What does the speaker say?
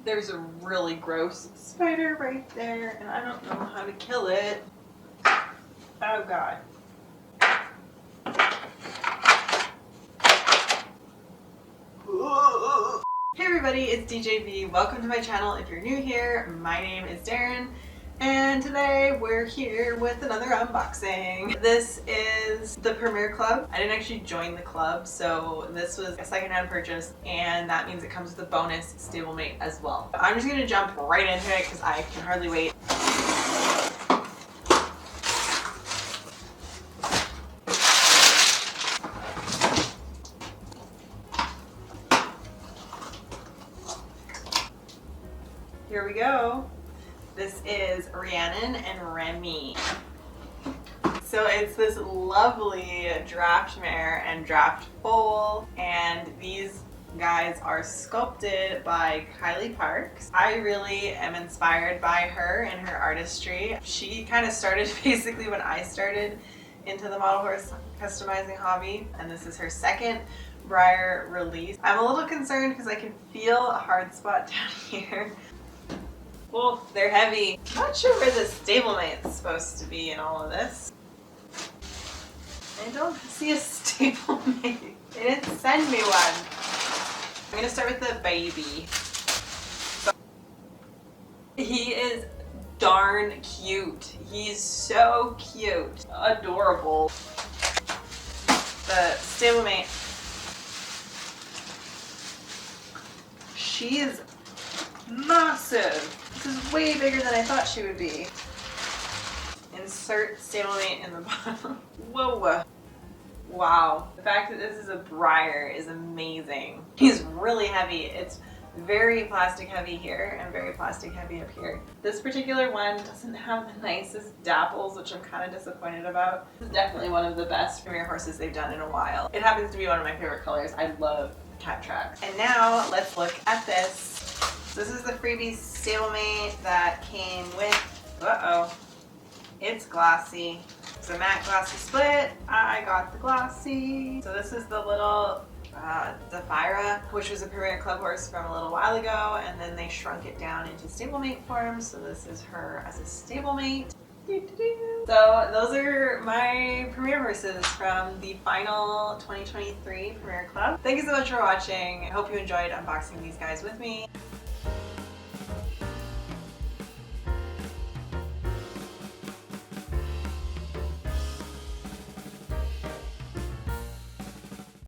There's a really gross spider right there, and I don't know how to kill it. Oh god. Hey everybody, it's DeeJayBe. Welcome to my channel. If you're new here, my name is Daryn, and today we're here with another unboxing. This is the Premier Club. I didn't actually join the club, so this was a secondhand purchase, and that means it comes with a bonus stablemate as well. I'm just gonna jump right into it because I can hardly wait. Here we go. This is Rhiannon and Remy. So it's this lovely draft Mare and draft Foal, and these guys are sculpted by Kylie Parks. I really am inspired by her and her artistry. She kind of started basically when I started into the model horse customizing hobby, and this is her second Breyer release. I'm a little concerned because I can feel a hard spot down here. Oh, they're heavy. I'm not sure where the stablemate is supposed to be in all of this. I don't see a stablemate. They didn't send me one. I'm gonna start with the baby. He is darn cute. He's so cute. Adorable. The stablemate. She is massive. This is way bigger than I thought she would be. Insert stablemate in the bottom. Whoa. Wow. The fact that this is a Breyer is amazing. He's really heavy. It's very plastic heavy here and very plastic heavy up here. This particular one doesn't have the nicest dapples, which I'm kind of disappointed about. This is definitely one of the best Premier horses they've done in a while. It happens to be one of my favorite colors. I love cat tracks. And now let's look at this. This is the freebie stablemate that came with, it's glossy. It's a matte glossy split. I got the glossy. So this is the little Zafira, which was a Premier Club horse from a little while ago, and then they shrunk it down into stablemate form. So this is her as a stablemate. So those are my Premier horses from the final 2023 Premier Club. Thank you so much for watching. I hope you enjoyed unboxing these guys with me.